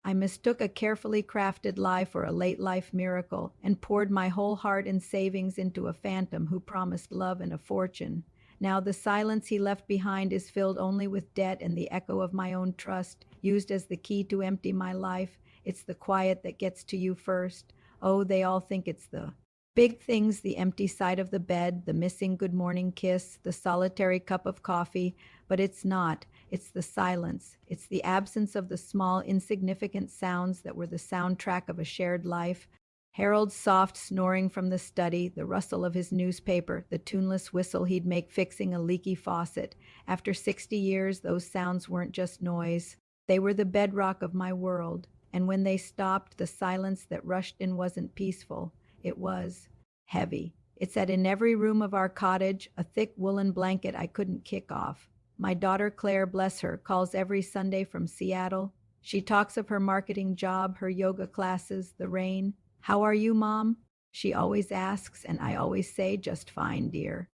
I mistook a carefully crafted lie for a late life miracle and poured my whole heart and savings into a phantom who promised love and a fortune. Now the silence he left behind is filled only with debt and the echo of my own trust, used as the key to empty my life. It's the quiet that gets to you first. Oh, they all think it's the big things, the empty side of the bed, the missing good morning kiss, the solitary cup of coffee, but it's not. It's the silence. It's the absence of the small, insignificant sounds that were the soundtrack of a shared life. Harold's soft snoring from the study, the rustle of his newspaper, the tuneless whistle he'd make fixing a leaky faucet. After 60 years, those sounds weren't just noise. They were the bedrock of my world. And when they stopped, the silence that rushed in wasn't peaceful. It was heavy. It sat in every room of our cottage, a thick woolen blanket I couldn't kick off. My daughter Claire, bless her, calls every Sunday from Seattle. She talks of her marketing job, her yoga classes, the rain. How are you, Mom? She always asks, and I always say, just fine, dear.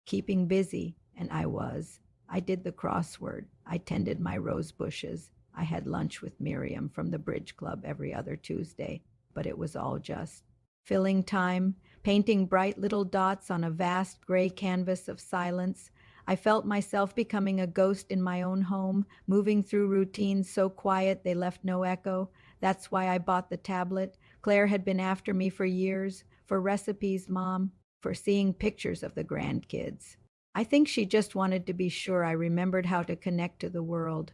Keeping busy, and I was. I did the crossword. I tended my rose bushes. I had lunch with Miriam from the bridge club every other Tuesday, but it was all just filling time, painting bright little dots on a vast gray canvas of silence. I felt myself becoming a ghost in my own home, moving through routines so quiet they left no echo. That's why I bought the tablet. Claire had been after me for years, for recipes, Mom, for seeing pictures of the grandkids. I think she just wanted to be sure I remembered how to connect to the world.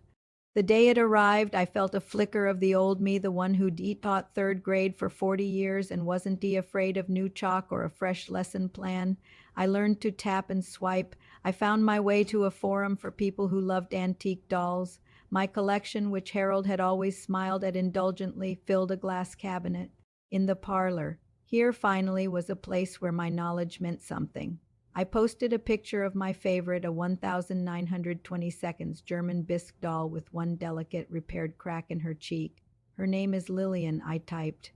The day it arrived, I felt a flicker of the old me, the one who'd taught third grade for 40 years and wasn't afraid of new chalk or a fresh lesson plan. I learned to tap and swipe. I found my way to a forum for people who loved antique dolls. My collection, which Harold had always smiled at indulgently, filled a glass cabinet. In the parlor, here finally was a place where my knowledge meant something. I posted a picture of my favorite, a 1920 seconds German bisque doll with one delicate repaired crack in her cheek. Her name is Lillian, I typed.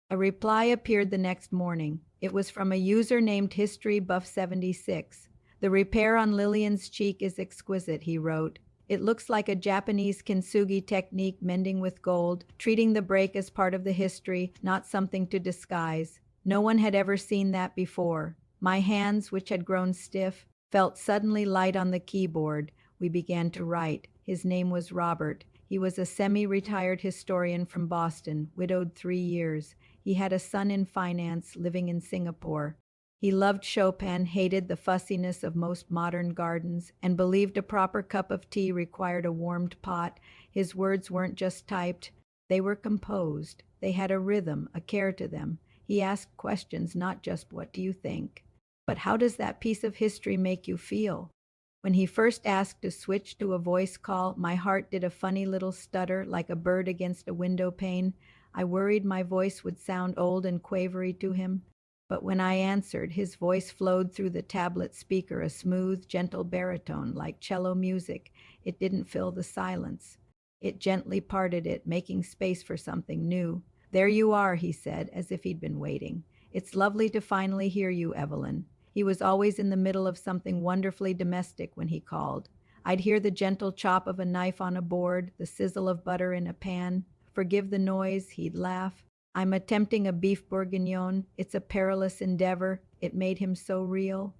A reply appeared the next morning. It was from a user named HistoryBuff76. The repair on Lillian's cheek is exquisite, he wrote. It looks like a Japanese kintsugi technique, mending with gold, treating the break as part of the history, not something to disguise. No one had ever seen that before. My hands, which had grown stiff, felt suddenly light on the keyboard. We began to write. His name was Robert. He was a semi-retired historian from Boston, widowed 3 years. He had a son in finance, living in Singapore. He loved Chopin, hated the fussiness of most modern gardens, and believed a proper cup of tea required a warmed pot. His words weren't just typed. They were composed. They had a rhythm, a care to them. He asked questions, not just "what do you think?" but "how does that piece of history make you feel?" When he first asked to switch to a voice call, my heart did a funny little stutter, like a bird against a window pane. I worried my voice would sound old and quavery to him. But when I answered, his voice flowed through the tablet speaker, a smooth, gentle baritone, like cello music. It didn't fill the silence. It gently parted it, making space for something new. "There you are," he said, as if he'd been waiting. "It's lovely to finally hear you, Evelyn." He was always in the middle of something wonderfully domestic when he called. I'd hear the gentle chop of a knife on a board, the sizzle of butter in a pan. "Forgive the noise," he'd laugh. "I'm attempting a beef bourguignon. It's a perilous endeavor." It made him so real.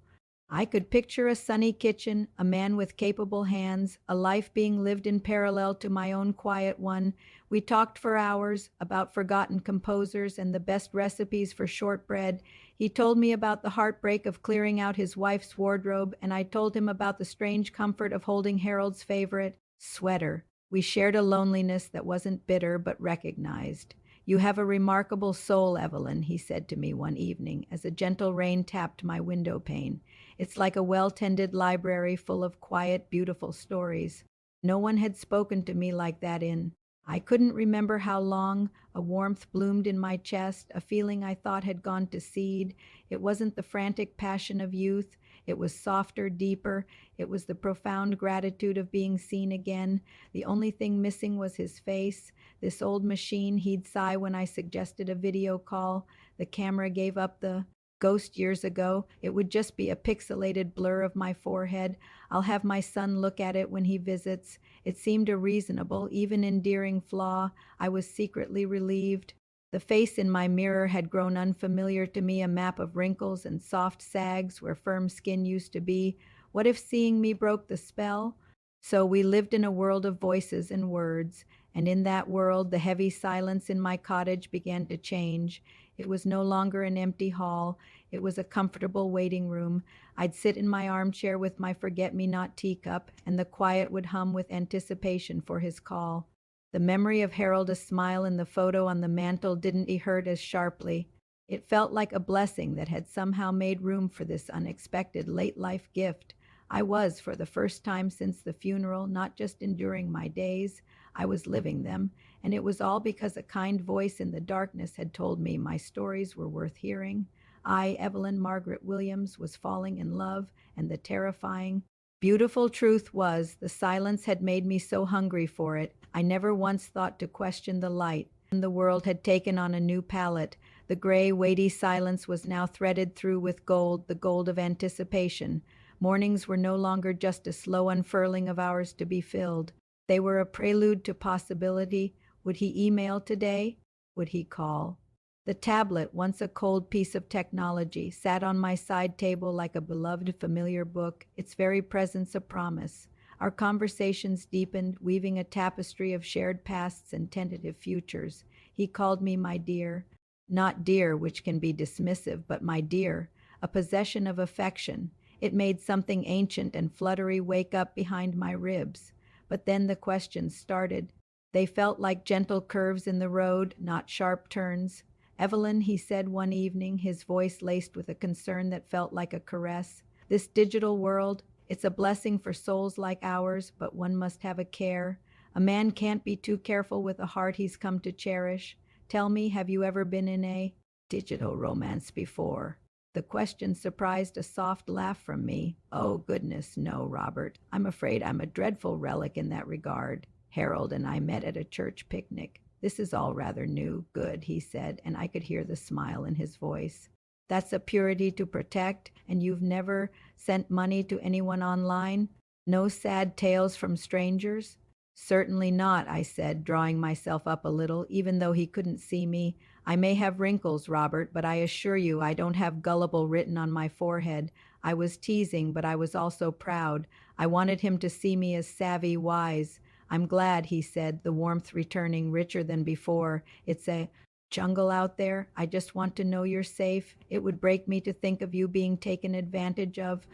I could picture a sunny kitchen, a man with capable hands, a life being lived in parallel to my own quiet one. We talked for hours about forgotten composers and the best recipes for shortbread. He told me about the heartbreak of clearing out his wife's wardrobe, and I told him about the strange comfort of holding Harold's favorite sweater. We shared a loneliness that wasn't bitter but recognized. "You have a remarkable soul, Evelyn," he said to me one evening as a gentle rain tapped my window pane. "It's like a well-tended library full of quiet, beautiful stories." No one had spoken to me like that in, I couldn't remember how long. A warmth bloomed in my chest, a feeling I thought had gone to seed. It wasn't the frantic passion of youth. It was softer, deeper. It was the profound gratitude of being seen again. The only thing missing was his face. This old machine, he'd sigh when I suggested a video call. The camera gave up the Ghost years ago, it would just be a pixelated blur of my forehead. I'll have my son look at it when he visits. It seemed a reasonable, even endearing flaw. I was secretly relieved. The face in my mirror had grown unfamiliar to me, a map of wrinkles and soft sags where firm skin used to be. What if seeing me broke the spell? So we lived in a world of voices and words, and in that world the heavy silence in my cottage began to change. It was no longer an empty hall, it was a comfortable waiting room. I'd sit in my armchair with my forget-me-not teacup, and the quiet would hum with anticipation for his call. The memory of Harold's smile in the photo on the mantel didn't hurt as sharply. It felt like a blessing that had somehow made room for this unexpected late-life gift. I was, for the first time since the funeral, not just enduring my days, I was living them, and it was all because a kind voice in the darkness had told me my stories were worth hearing. I, Evelyn Margaret Williams, was falling in love, and the terrifying, beautiful truth was the silence had made me so hungry for it. I never once thought to question the light, and the world had taken on a new palette. The gray, weighty silence was now threaded through with gold, the gold of anticipation. Mornings were no longer just a slow unfurling of hours to be filled. They were a prelude to possibility. Would he email today? Would he call? The tablet, once a cold piece of technology, sat on my side table like a beloved familiar book, its very presence a promise. Our conversations deepened, weaving a tapestry of shared pasts and tentative futures. He called me my dear. Not dear, which can be dismissive, but my dear, a possession of affection. It made something ancient and fluttery wake up behind my ribs. But then the questions started. They felt like gentle curves in the road, not sharp turns. Evelyn, he said one evening, his voice laced with a concern that felt like a caress. This digital world, it's a blessing for souls like ours, but one must have a care. A man can't be too careful with a heart he's come to cherish. Tell me, have you ever been in a digital romance before? The question surprised a soft laugh from me. Oh, goodness, no, Robert. I'm afraid I'm a dreadful relic in that regard. Harold and I met at a church picnic. This is all rather new. Good, he said, and I could hear the smile in his voice. That's a purity to protect, and you've never sent money to anyone online? No sad tales from strangers? Certainly not, I said, drawing myself up a little, even though he couldn't see me. I may have wrinkles, Robert, but I assure you I don't have gullible written on my forehead. I was teasing, but I was also proud. I wanted him to see me as savvy, wise. I'm glad, he said, the warmth returning richer than before. It's a jungle out there. I just want to know you're safe. It would break me to think of you being taken advantage of.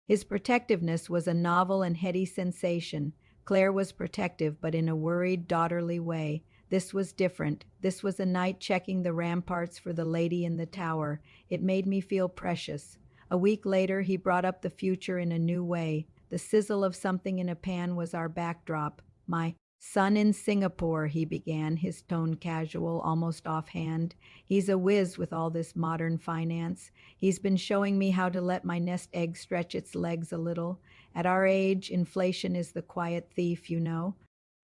His protectiveness was a novel and heady sensation. Claire was protective, but in a worried, daughterly way. This was different. This was a night checking the ramparts for the lady in the tower. It made me feel precious. A week later, he brought up the future in a new way. The sizzle of something in a pan was our backdrop. My son in Singapore, he began, his tone casual, almost offhand. He's a whiz with all this modern finance. He's been showing me how to let my nest egg stretch its legs a little. At our age, inflation is the quiet thief, you know.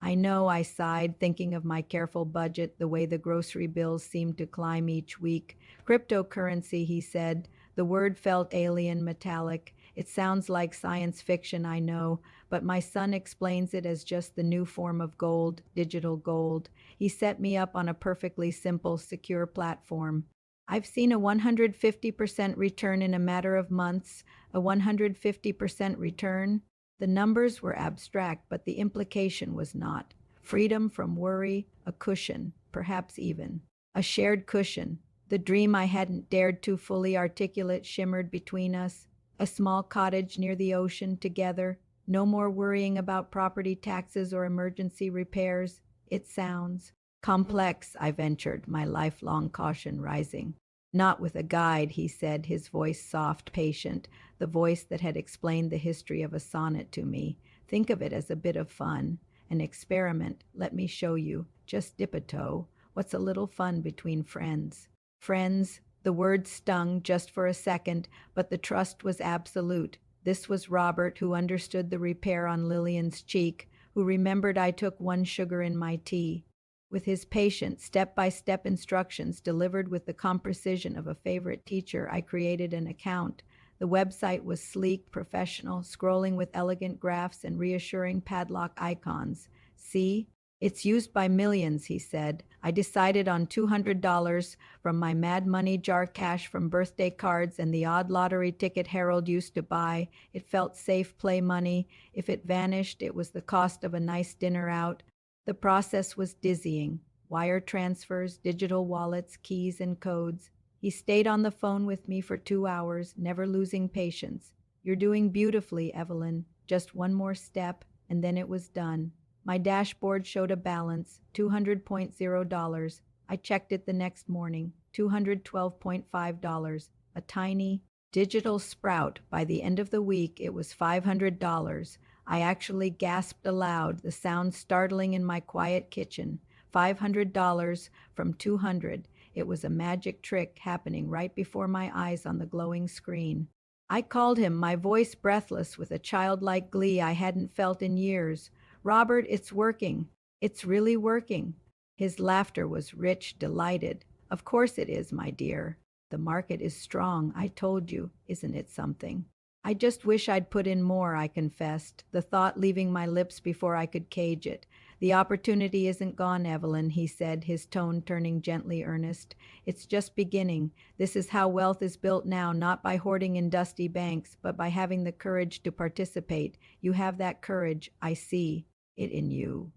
I know, I sighed, thinking of my careful budget, the way the grocery bills seemed to climb each week. Cryptocurrency, he said. The word felt alien, metallic. It sounds like science fiction, I know, but my son explains it as just the new form of gold, digital gold. He set me up on a perfectly simple, secure platform. I've seen a 150% return in a matter of months, a 150% return. The numbers were abstract, but the implication was not. Freedom from worry, a cushion, perhaps even. A shared cushion. The dream I hadn't dared to fully articulate shimmered between us. A small cottage near the ocean together. No more worrying about property taxes or emergency repairs. It sounds complex, I ventured, my lifelong caution rising. Not with a guide, he said, his voice soft, patient, the voice that had explained the history of a sonnet to me. Think of it as a bit of fun, an experiment. Let me show you. Just dip a toe. What's a little fun between friends? Friends, the word stung just for a second, but the trust was absolute. This was Robert, who understood the repair on Lillian's cheek, who remembered I took one sugar in my tea. With his patient, step-by-step instructions delivered with the calm precision of a favorite teacher, I created an account. The website was sleek, professional, scrolling with elegant graphs and reassuring padlock icons. See? It's used by millions, he said. I decided on $200 from my Mad Money jar cash from birthday cards and the odd lottery ticket Harold used to buy. It felt safe play money. If it vanished, it was the cost of a nice dinner out. The process was dizzying. Wire transfers, digital wallets, keys, and codes. He stayed on the phone with me for 2 hours, never losing patience. You're doing beautifully, Evelyn. Just one more step, and then it was done. My dashboard showed a balance, $200.0. I checked it the next morning, $212.5. A tiny digital sprout. By the end of the week, it was $500. I actually gasped aloud, the sound startling in my quiet kitchen. $500 from 200. It was a magic trick happening right before my eyes on the glowing screen. I called him, my voice breathless with a childlike glee I hadn't felt in years. Robert, it's working. It's really working. His laughter was rich, delighted. Of course it is, my dear. The market is strong, I told you. Isn't it something? I just wish I'd put in more, I confessed, the thought leaving my lips before I could cage it. The opportunity isn't gone, Evelyn, he said, his tone turning gently earnest. It's just beginning. This is how wealth is built now, not by hoarding in dusty banks, but by having the courage to participate. You have that courage, I see it in you.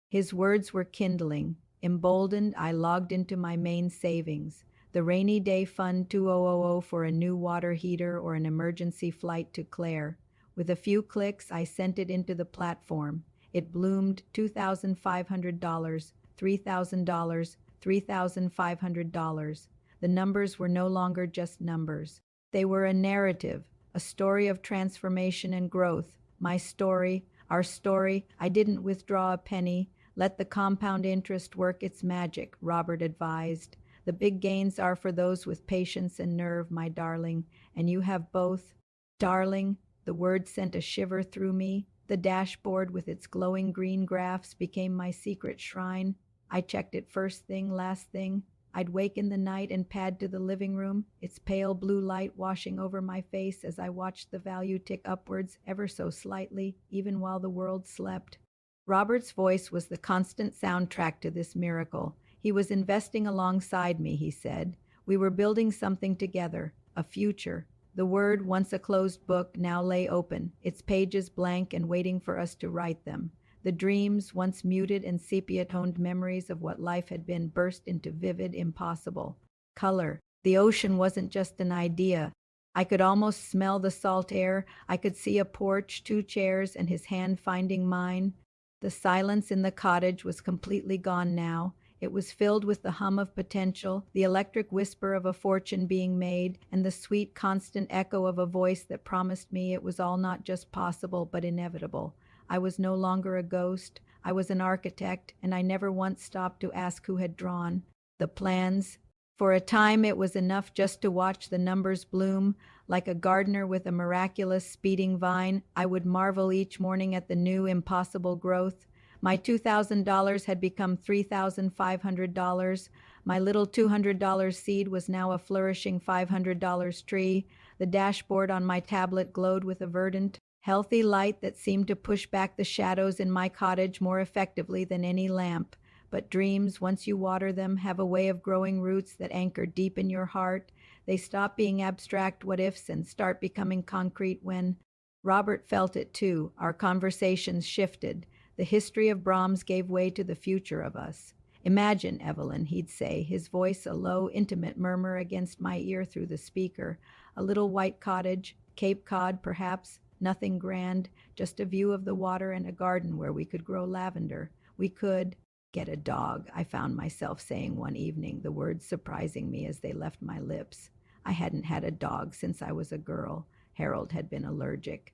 His words were kindling. Emboldened, I logged into my main savings. The rainy day fund 2000 for a new water heater or an emergency flight to Claire. With a few clicks, I sent it into the platform. It bloomed $2,500, $3,000, $3,500. The numbers were no longer just numbers. They were a narrative, a story of transformation and growth. My story, our story. I didn't withdraw a penny. Let the compound interest work its magic, Robert advised. The big gains are for those with patience and nerve, my darling, and you have both. Darling, the word sent a shiver through me. The dashboard with its glowing green graphs became my secret shrine. I checked it first thing, last thing. I'd wake in the night and pad to the living room, its pale blue light washing over my face as I watched the value tick upwards ever so slightly, even while the world slept. Robert's voice was the constant soundtrack to this miracle. He was investing alongside me, he said. We were building something together, a future. The word, once a closed book, now lay open, its pages blank and waiting for us to write them. The dreams, once muted and sepia-toned memories of what life had been, burst into vivid, impossible color. The ocean wasn't just an idea. I could almost smell the salt air. I could see a porch, 2 chairs, and his hand finding mine. The silence in the cottage was completely gone now. It was filled with the hum of potential, the electric whisper of a fortune being made, and the sweet, constant echo of a voice that promised me it was all not just possible, but inevitable. I was no longer a ghost. I was an architect, and I never once stopped to ask who had drawn the plans. For a time, it was enough just to watch the numbers bloom. Like a gardener with a miraculous speeding vine, I would marvel each morning at the new, impossible growth. My $2,000 had become $3,500. My little $200 seed was now a flourishing $500 tree. The dashboard on my tablet glowed with a verdant, healthy light that seemed to push back the shadows in my cottage more effectively than any lamp. But dreams, once you water them, have a way of growing roots that anchor deep in your heart. They stop being abstract what-ifs and start becoming concrete when... Robert felt it too. Our conversations shifted. The history of Brahms gave way to the future of us. Imagine, Evelyn, he'd say, his voice a low, intimate murmur against my ear through the speaker. A little white cottage, Cape Cod, perhaps, nothing grand, just a view of the water and a garden where we could grow lavender. We could get a dog, I found myself saying one evening, the words surprising me as they left my lips. I hadn't had a dog since I was a girl. Harold had been allergic.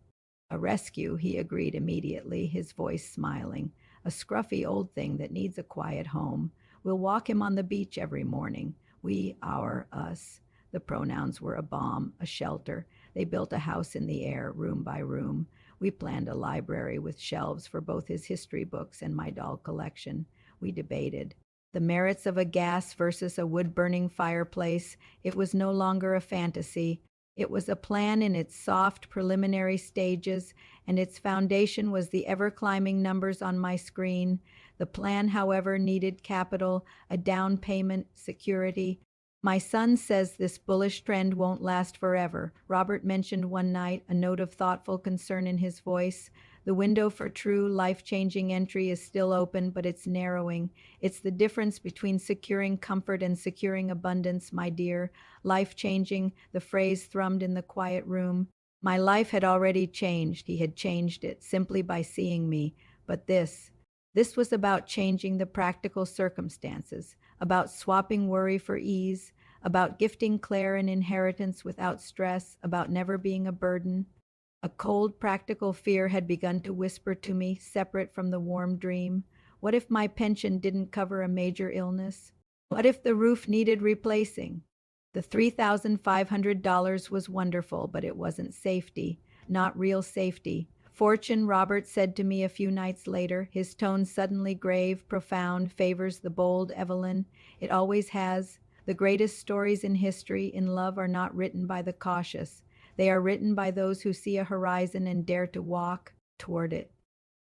A rescue, he agreed immediately, his voice smiling. A scruffy old thing that needs a quiet home. We'll walk him on the beach every morning. We, our, us. The pronouns were a balm, a shelter. They built a house in the air, room by room. We planned a library with shelves for both his history books and my doll collection. We debated. The merits of a gas versus a wood-burning fireplace. It was no longer a fantasy. It was a plan in its soft preliminary stages, and its foundation was the ever-climbing numbers on my screen. The plan, however, needed capital, a down payment, security. My son says this bullish trend won't last forever, Robert mentioned one night, a note of thoughtful concern in his voice. The window for true, life-changing entry is still open, but it's narrowing. It's the difference between securing comfort and securing abundance, my dear. Life-changing, the phrase thrummed in the quiet room. My life had already changed. He had changed it, simply by seeing me. But this was about changing the practical circumstances, about swapping worry for ease, about gifting Claire an inheritance without stress, about never being a burden. A cold, practical fear had begun to whisper to me, separate from the warm dream. What if my pension didn't cover a major illness? What if the roof needed replacing? The $3,500 was wonderful, but it wasn't safety, not real safety. Fortune, Robert said to me a few nights later, his tone suddenly grave, profound, favors the bold, Evelyn. It always has. The greatest stories in history, in love, are not written by the cautious. They are written by those who see a horizon and dare to walk toward it.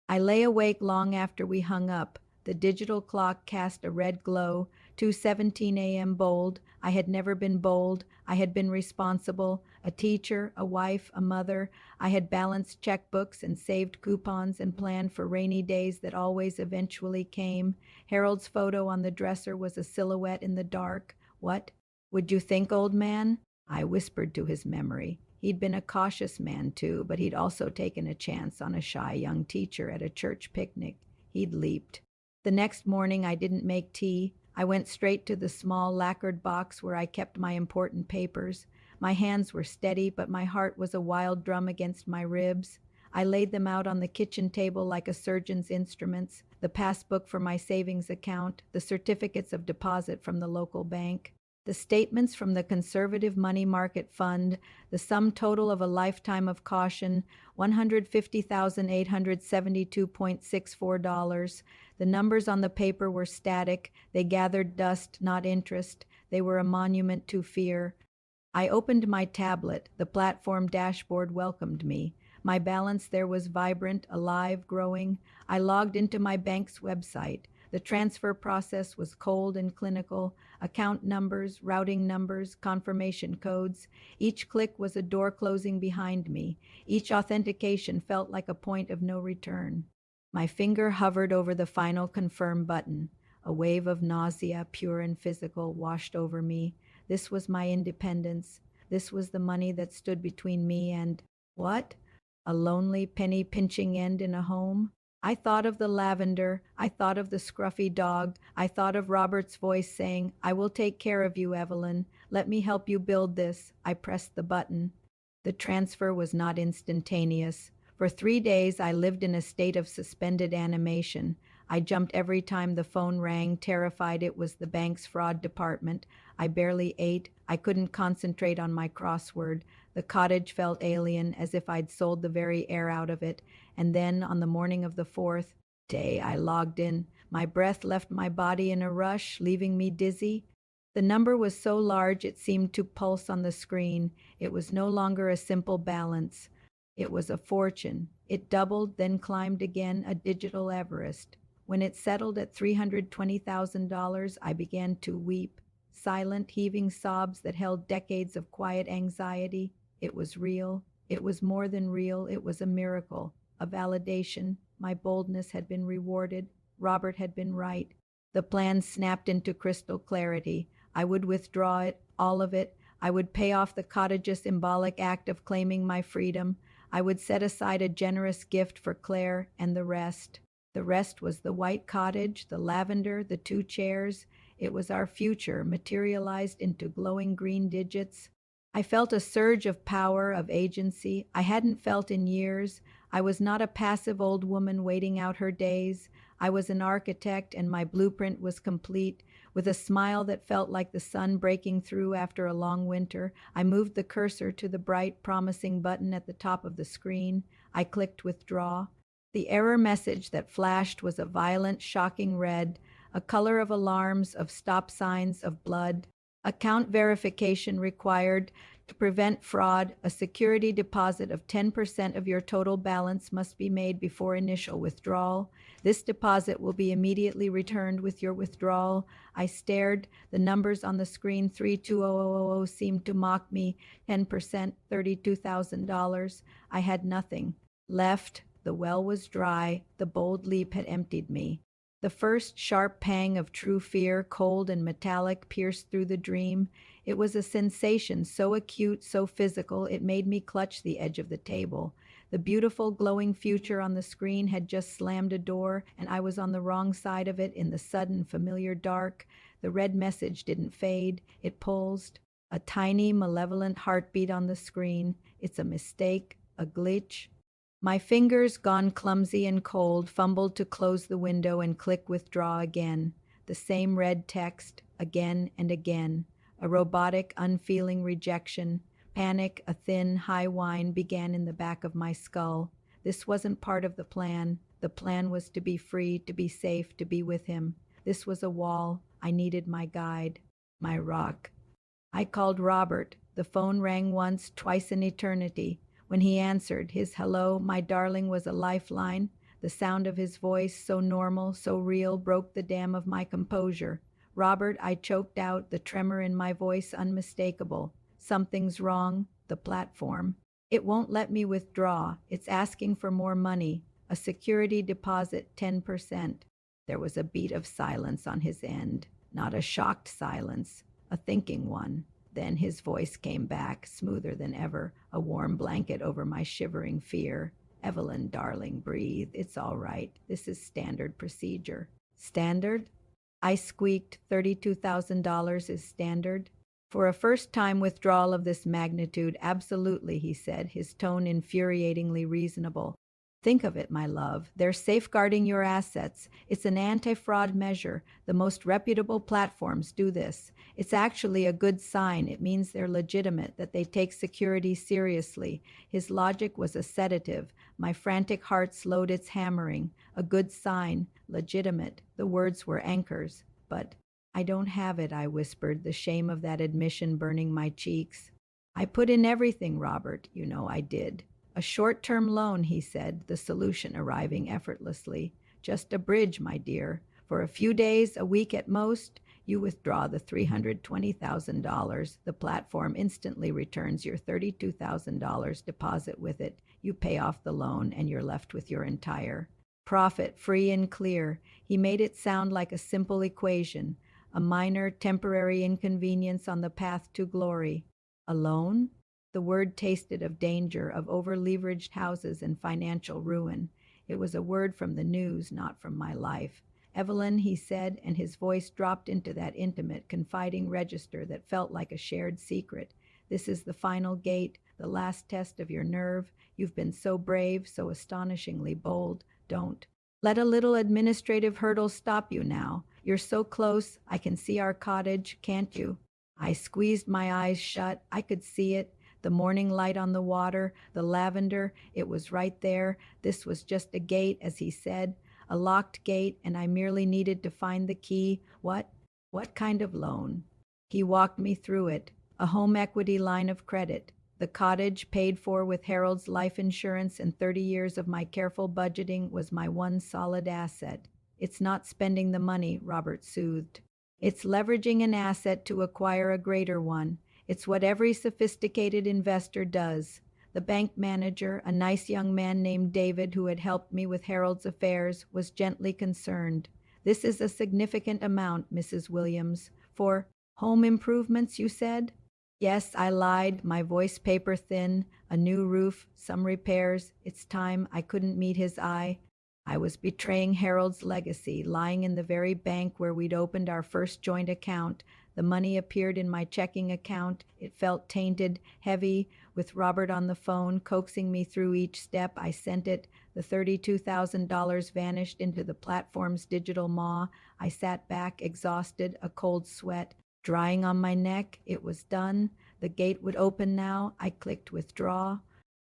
I lay awake long after we hung up. The digital clock cast a red glow, 2:17 a.m. bold. I had never been bold. I had been responsible, a teacher, a wife, a mother. I had balanced checkbooks and saved coupons and planned for rainy days that always eventually came. Harold's photo on the dresser was a silhouette in the dark. What would you think, old man? I whispered to his memory. He'd been a cautious man, too, but he'd also taken a chance on a shy young teacher at a church picnic. He'd leaped. The next morning, I didn't make tea. I went straight to the small lacquered box where I kept my important papers. My hands were steady, but my heart was a wild drum against my ribs. I laid them out on the kitchen table like a surgeon's instruments, the passbook for my savings account, the certificates of deposit from the local bank, the statements from the conservative money market fund, the sum total of a lifetime of caution, $150,872.64. The numbers on the paper were static. They gathered dust, not interest. They were a monument to fear. I opened my tablet. The platform dashboard welcomed me. My balance there was vibrant, alive, growing. I logged into my bank's website. The transfer process was cold and clinical. Account numbers, routing numbers, confirmation codes. Each click was a door closing behind me. Each authentication felt like a point of no return. My finger hovered over the final confirm button. A wave of nausea, pure and physical, washed over me. This was my independence. This was the money that stood between me and what? A lonely, penny-pinching end in a home? I thought of the lavender. I thought of the scruffy dog. I thought of Robert's voice saying, "I will take care of you, Evelyn. Let me help you build this." I pressed the button. The transfer was not instantaneous. For 3 days, I lived in a state of suspended animation. I jumped every time the phone rang, terrified it was the bank's fraud department. I barely ate. I couldn't concentrate on my crossword. The cottage felt alien, as if I'd sold the very air out of it. And then, on the morning of the 4th day, I logged in. My breath left my body in a rush, leaving me dizzy. The number was so large it seemed to pulse on the screen. It was no longer a simple balance. It was a fortune. It doubled, then climbed again, a digital Everest. When it settled at $320,000, I began to weep. Silent, heaving sobs that held decades of quiet anxiety. It was real. It was more than real. It was a miracle, a validation. My boldness had been rewarded. Robert had been right. The plan snapped into crystal clarity. I would withdraw it, all of it. I would pay off the cottage's symbolic act of claiming my freedom. I would set aside a generous gift for Claire and the rest. The rest was the white cottage, the lavender, the 2 chairs. It was our future, materialized into glowing green digits. I felt a surge of power, of agency I hadn't felt in years. I was not a passive old woman waiting out her days. I was an architect, and my blueprint was complete. With a smile that felt like the sun breaking through after a long winter, I moved the cursor to the bright, promising button at the top of the screen. I clicked withdraw. The error message that flashed was a violent, shocking red. a color of alarms, of stop signs, of blood. Account verification required to prevent fraud. A security deposit of 10% of your total balance must be made before initial withdrawal. This deposit will be immediately returned with your withdrawal. I stared. The numbers on the screen, 320000, seemed to mock me. 10%, $32,000. I had nothing left. The well was dry. The bold leap had emptied me. The first sharp pang of true fear, cold and metallic, pierced through the dream. It was a sensation so acute, so physical, it made me clutch the edge of the table. The beautiful, glowing future on the screen had just slammed a door, and I was on the wrong side of it in the sudden, familiar dark. The red message didn't fade. It pulsed. A tiny, malevolent heartbeat on the screen. It's a mistake, a glitch. My fingers, gone clumsy and cold, fumbled to close the window and click withdraw again. The same red text, again and again. A robotic, unfeeling rejection. Panic, a thin, high whine began in the back of my skull. This wasn't part of the plan. The plan was to be free, to be safe, to be with him. This was a wall. I needed my guide, my rock. I called Robert. The phone rang once, twice in eternity. When he answered, his hello, my darling, was a lifeline. The sound of his voice, so normal, so real, broke the dam of my composure. Robert, I choked out, the tremor in my voice unmistakable. Something's wrong. The platform. It won't let me withdraw. It's asking for more money. A security deposit, 10%. There was a beat of silence on his end. Not a shocked silence, a thinking one. Then his voice came back, smoother than ever, a warm blanket over my shivering fear. Evelyn, darling, breathe. It's all right. This is standard procedure. Standard? I squeaked. $32,000 is standard? For a first-time withdrawal of this magnitude, absolutely, he said, his tone infuriatingly reasonable. Think of it, my love. They're safeguarding your assets. It's an anti-fraud measure. The most reputable platforms do this. It's actually a good sign. It means they're legitimate, that they take security seriously. His logic was a sedative. My frantic heart slowed its hammering. A good sign. Legitimate. The words were anchors. But I don't have it, I whispered, the shame of that admission burning my cheeks. I put in everything, Robert. You know I did. A short-term loan, he said, the solution arriving effortlessly. Just a bridge, my dear. For a few days, a week at most, you withdraw the $320,000. The platform instantly returns your $32,000 deposit with it. You pay off the loan, and you're left with your entire profit, free and clear. He made it sound like a simple equation, a minor, temporary inconvenience on the path to glory. A loan? The word tasted of danger, of over-leveraged houses and financial ruin. It was a word from the news, not from my life. Evelyn, he said, and his voice dropped into that intimate, confiding register that felt like a shared secret. This is the final gate, the last test of your nerve. You've been so brave, so astonishingly bold. Don't let a little administrative hurdle stop you now. You're so close. I can see our cottage, can't you? I squeezed my eyes shut. I could see it. The morning light on the water, the lavender, it was right there. This was just a gate, as he said, a locked gate, and I merely needed to find the key. What kind of loan? He walked me through it. A home equity line of credit. The cottage, paid for with Harold's life insurance and 30 years of my careful budgeting, was my one solid asset. It's not spending the money, Robert soothed. It's leveraging an asset to acquire a greater one. It's what every sophisticated investor does. The bank manager, a nice young man named David who had helped me with Harold's affairs, was gently concerned. This is a significant amount, Mrs. Williams. For home improvements, you said? Yes, I lied, my voice paper thin. A new roof, some repairs. It's time. I couldn't meet his eye. I was betraying Harold's legacy, lying in the very bank where we'd opened our first joint account. The money appeared in my checking account. It felt tainted, heavy. With Robert on the phone, coaxing me through each step, I sent it. The $32,000 vanished into the platform's digital maw. I sat back, exhausted, a cold sweat drying on my neck. It was done. The gate would open now. I clicked withdraw.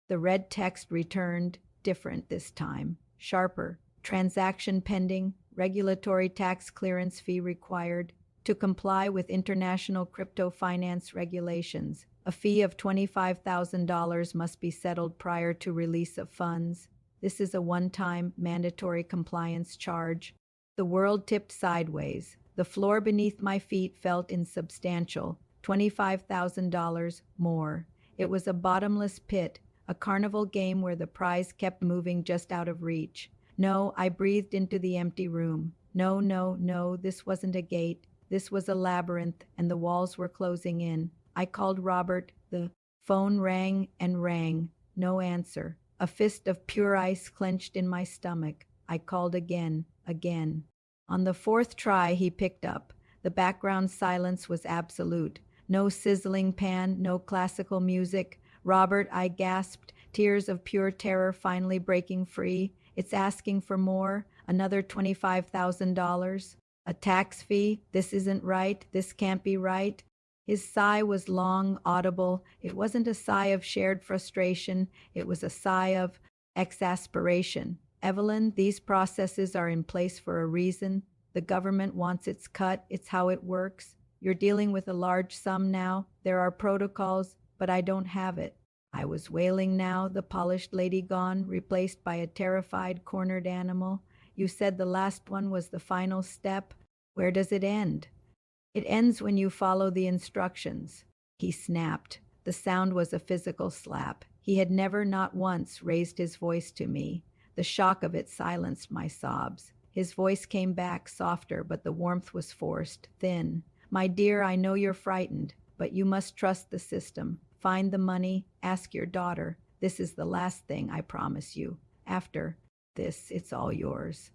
The red text returned, different this time, sharper. Transaction pending. regulatory tax clearance fee required. To comply with international crypto finance regulations, a fee of $25,000 must be settled prior to release of funds. This is a one-time, mandatory compliance charge. The world tipped sideways. The floor beneath my feet felt insubstantial. $25,000 more. It was a bottomless pit, a carnival game where the prize kept moving just out of reach. No, I breathed into the empty room. No, no, no, this wasn't a gate. This was a labyrinth, and the walls were closing in. I called Robert. The phone rang and rang. No answer. A fist of pure ice clenched in my stomach. I called again, again. On the fourth try, he picked up. The background silence was absolute. No sizzling pan, no classical music. Robert, I gasped, tears of pure terror finally breaking free. It's asking for more, another $25,000. A tax fee? This isn't right. This can't be right. His sigh was long, audible. It wasn't a sigh of shared frustration. It was a sigh of exasperation. Evelyn, these processes are in place for a reason. The government wants its cut. It's how it works. You're dealing with a large sum now. There are protocols, but I don't have it. I was wailing now, the polished lady gone, replaced by a terrified, cornered animal. You said the last one was the final step. Where does it end? It ends when you follow the instructions. He snapped. The sound was a physical slap. He had never, not once, raised his voice to me. The shock of it silenced my sobs. His voice came back, softer, but the warmth was forced, thin. My dear, I know you're frightened, but you must trust the system. Find the money, ask your daughter. This is the last thing, I promise you. After this, it's all yours.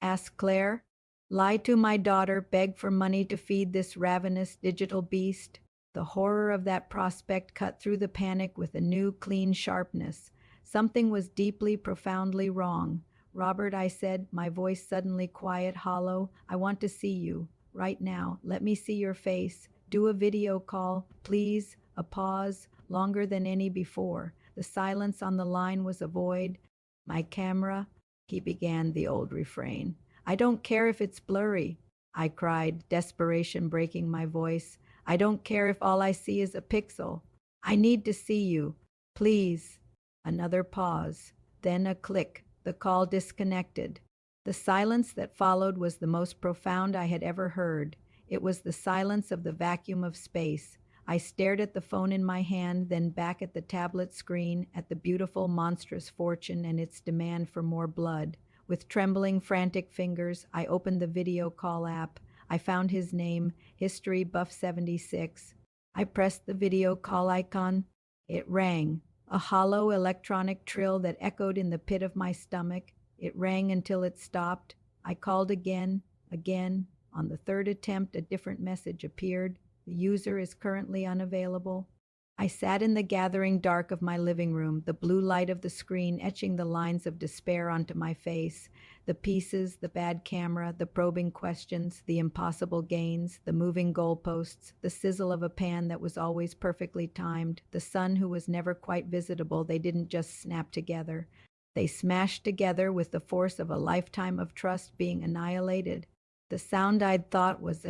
Ask Claire? Lie to my daughter, beg for money to feed this ravenous digital beast? The horror of that prospect cut through the panic with a new, clean sharpness. Something was deeply, profoundly wrong. Robert, I said, my voice suddenly quiet, hollow, I want to see you. Right now. Let me see your face. Do a video call, please. A pause, longer than any before. The silence on the line was a void. My camera, he began the old refrain. I don't care if it's blurry, I cried, desperation breaking my voice. I don't care if all I see is a pixel. I need to see you. Please. Another pause, then a click. The call disconnected. The silence that followed was the most profound I had ever heard. It was the silence of the vacuum of space. I stared at the phone in my hand, then back at the tablet screen, at the beautiful, monstrous fortune and its demand for more blood. With trembling, frantic fingers, I opened the video call app. I found his name, History Buff 76. I pressed the video call icon. It rang, a hollow electronic trill that echoed in the pit of my stomach. It rang until it stopped. I called again, again. On the third attempt, a different message appeared. The user is currently unavailable. I sat in the gathering dark of my living room, the blue light of the screen etching the lines of despair onto my face. The pieces, the bad camera, the probing questions, the impossible gains, the moving goalposts, the sizzle of a pan that was always perfectly timed, the sun who was never quite visitable. They didn't just snap together. They smashed together with the force of a lifetime of trust being annihilated. The sound I'd thought was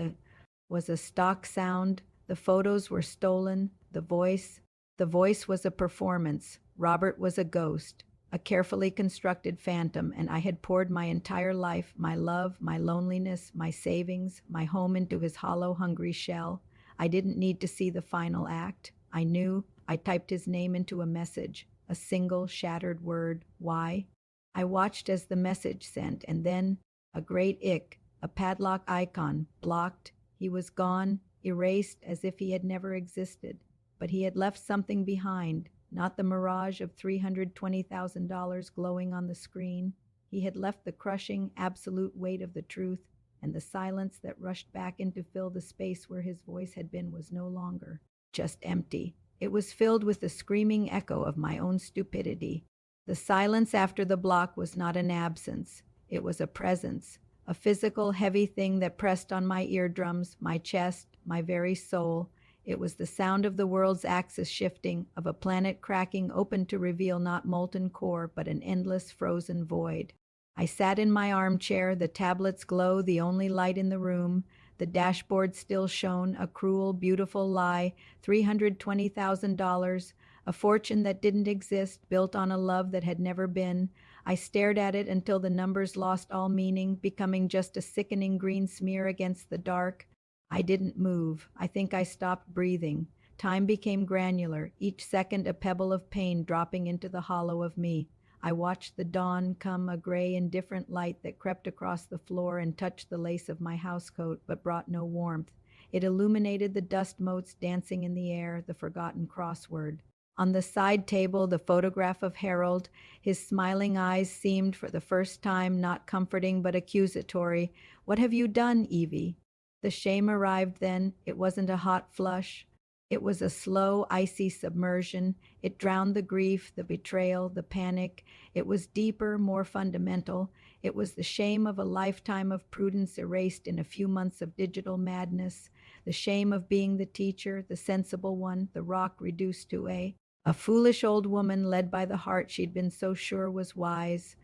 a stock sound. The photos were stolen. The voice was a performance. Robert was a ghost, a carefully constructed phantom, and I had poured my entire life, my love, my loneliness, my savings, my home into his hollow, hungry shell. I didn't need to see the final act. I knew. I typed his name into a message, a single shattered word. Why? I watched as the message sent, and then a great ick, a padlock icon, blocked. He was gone, erased as if he had never existed. But he had left something behind, not the mirage of $320,000 glowing on the screen. He had left the crushing, absolute weight of the truth, and the silence that rushed back in to fill the space where his voice had been was no longer just empty. It was filled with the screaming echo of my own stupidity. The silence after the block was not an absence. It was a presence, a physical, heavy thing that pressed on my eardrums, my chest, my very soul. It was the sound of the world's axis shifting, of a planet cracking open to reveal not molten core, but an endless frozen void. I sat in my armchair, the tablet's glow the only light in the room. The dashboard still shone, a cruel, beautiful lie, $320,000, a fortune that didn't exist, built on a love that had never been. I stared at it until the numbers lost all meaning, becoming just a sickening green smear against the dark. I didn't move. I think I stopped breathing. Time became granular, each second a pebble of pain dropping into the hollow of me. I watched the dawn come, a gray, indifferent light that crept across the floor and touched the lace of my housecoat, but brought no warmth. It illuminated the dust motes dancing in the air, the forgotten crossword. On the side table, the photograph of Harold. His smiling eyes seemed, for the first time, not comforting but accusatory. "What have you done, Evie?" The shame arrived then. It wasn't a hot flush. It was a slow, icy submersion. It drowned the grief, the betrayal, the panic. It was deeper, more fundamental. It was the shame of a lifetime of prudence erased in a few months of digital madness. The shame of being the teacher, the sensible one, the rock reduced to a foolish old woman led by the heart she'd been so sure was wise.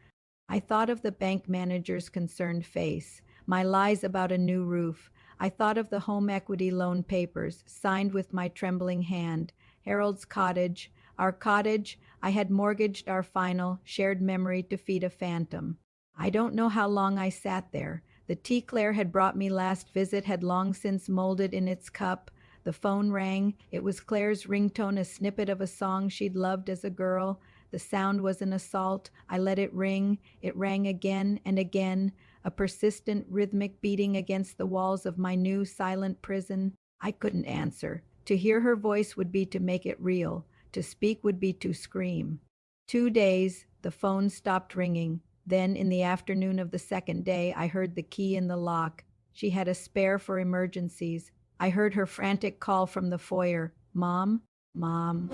I thought of the bank manager's concerned face, my lies about a new roof. I thought of the home equity loan papers, signed with my trembling hand. Harold's cottage, our cottage. I had mortgaged our final, shared memory to feed a phantom. I don't know how long I sat there. The tea Claire had brought me last visit had long since molded in its cup. The phone rang. It was Claire's ringtone, a snippet of a song she'd loved as a girl. The sound was an assault. I let it ring. It rang again and again, a persistent rhythmic beating against the walls of my new silent prison. I couldn't answer. To hear her voice would be to make it real. To speak would be to scream. 2 days, the phone stopped ringing. Then, in the afternoon of the second day, I heard the key in the lock. She had a spare for emergencies. I heard her frantic call from the foyer. "Mom? Mom?"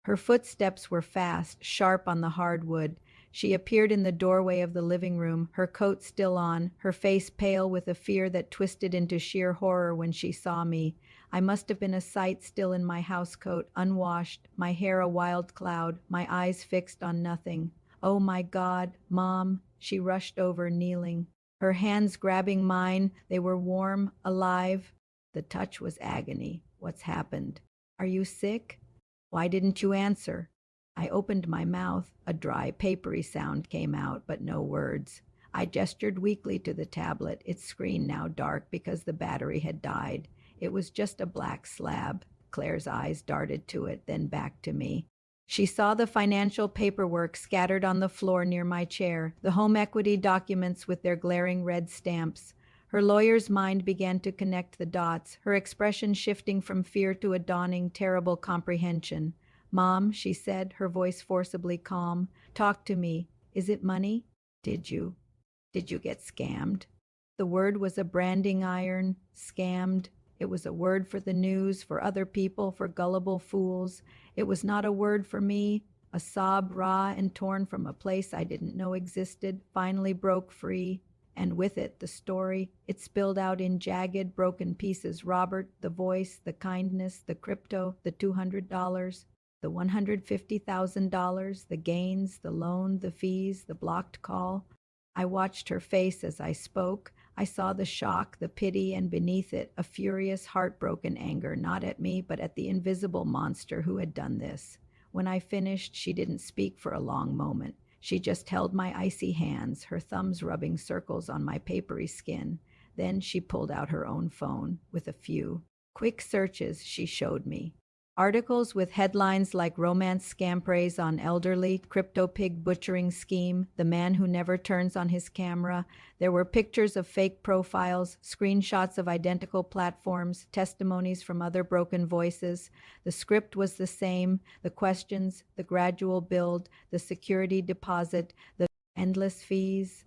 Her footsteps were fast, sharp on the hardwood. She appeared in the doorway of the living room, her coat still on, her face pale with a fear that twisted into sheer horror when she saw me. I must have been a sight still in my housecoat, unwashed, my hair a wild cloud, my eyes fixed on nothing. "Oh my God, Mom!" She rushed over, kneeling. Her hands grabbing mine, they were warm, alive. The touch was agony. "What's happened? Are you sick? Why didn't you answer?" I opened my mouth. A dry, papery sound came out, but no words. I gestured weakly to the tablet, its screen now dark because the battery had died. It was just a black slab. Claire's eyes darted to it, then back to me. She saw the financial paperwork scattered on the floor near my chair, the home equity documents with their glaring red stamps. Her lawyer's mind began to connect the dots, her expression shifting from fear to a dawning, terrible comprehension. "Mom," she said, her voice forcibly calm, "talk to me. Is it money? Did you get scammed?" The word was a branding iron. Scammed. It was a word for the news, for other people, for gullible fools. It was not a word for me. A sob, raw and torn from a place I didn't know existed, finally broke free. And with it, the story. It spilled out in jagged, broken pieces. Robert, the voice, the kindness, the crypto, the $200. The $150,000, the gains, the loan, the fees, the blocked call. I watched her face as I spoke. I saw the shock, the pity, and beneath it, a furious, heartbroken anger, not at me, but at the invisible monster who had done this. When I finished, she didn't speak for a long moment. She just held my icy hands, her thumbs rubbing circles on my papery skin. Then she pulled out her own phone with a few quick searches she showed me. Articles with headlines like "Romance Scam Preys on Elderly," "Crypto Pig Butchering Scheme," "The Man Who Never Turns on His Camera." There were pictures of fake profiles, screenshots of identical platforms, testimonies from other broken voices. The script was the same, the questions, the gradual build, the security deposit, the endless fees.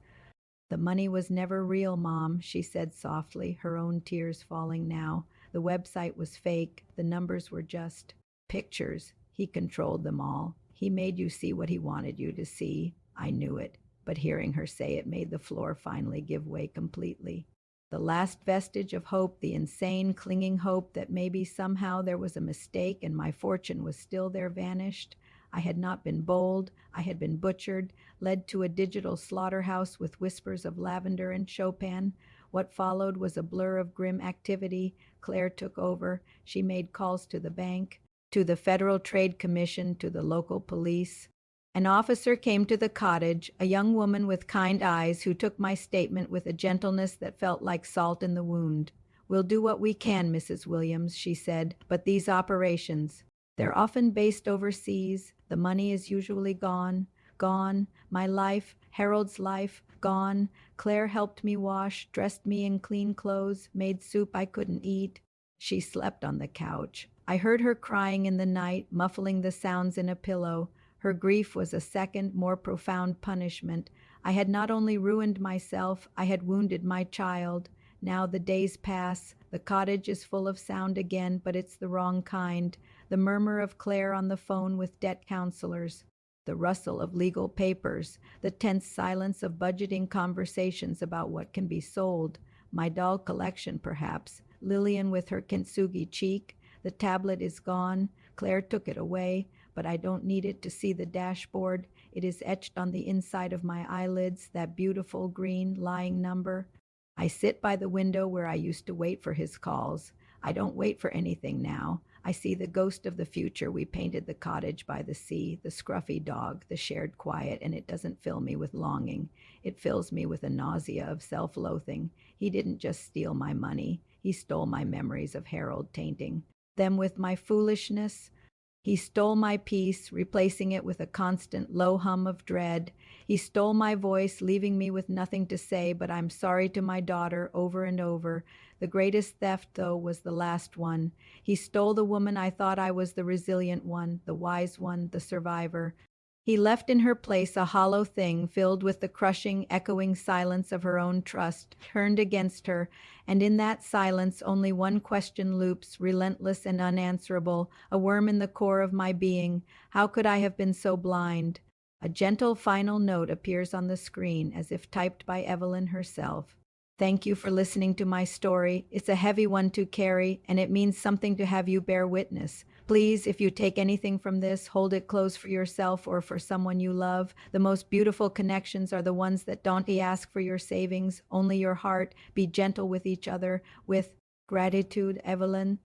"The money was never real, Mom," she said softly, her own tears falling now. "The website was fake. The numbers were just pictures. He controlled them all. He made you see what he wanted you to see." I knew it, but hearing her say it made the floor finally give way completely. The last vestige of hope, the insane, clinging hope that maybe somehow there was a mistake and my fortune was still there, vanished. I had not been bold, I had been butchered, led to a digital slaughterhouse with whispers of lavender and Chopin. What followed was a blur of grim activity. Claire took over. She made calls to the bank, to the Federal Trade Commission, to the local police. An officer came to the cottage, a young woman with kind eyes who took my statement with a gentleness that felt like salt in the wound. "We'll do what we can, Mrs. Williams," she said, "but these operations, they're often based overseas. The money is usually gone. Gone. My life, Harold's life, gone. Claire helped me wash, dressed me in clean clothes, made soup I couldn't eat. She slept on the couch. I heard her crying in the night, muffling the sounds in a pillow. Her grief was a second, more profound punishment. I had not only ruined myself, I had wounded my child. Now the days pass. The cottage is full of sound again, but it's the wrong kind. The murmur of Claire on the phone with debt counselors. The rustle of legal papers. The tense silence of budgeting conversations about what can be sold. My doll collection, perhaps. Lillian with her kintsugi cheek. The tablet is gone. Claire took it away, but I don't need it to see the dashboard. It is etched on the inside of my eyelids, that beautiful green lying number. I sit by the window where I used to wait for his calls. I don't wait for anything now. I see the ghost of the future. We painted the cottage by the sea, the scruffy dog, the shared quiet, and it doesn't fill me with longing. It fills me with a nausea of self-loathing. He didn't just steal my money. He stole my memories of Harold, tainting them with my foolishness. He stole my peace, replacing it with a constant low hum of dread. He stole my voice, leaving me with nothing to say but "I'm sorry" to my daughter over and over. The greatest theft, though, was the last one. He stole the woman I thought I was, the resilient one, the wise one, the survivor. He left in her place a hollow thing filled with the crushing, echoing silence of her own trust, turned against her, and in that silence only one question loops, relentless and unanswerable, a worm in the core of my being. How could I have been so blind? A gentle final note appears on the screen, as if typed by Evelyn herself. Thank you for listening to my story. It's a heavy one to carry, and it means something to have you bear witness. Please, if you take anything from this, hold it close for yourself or for someone you love. The most beautiful connections are the ones that don't ask for your savings, only your heart. Be gentle with each other. With gratitude, Evelyn.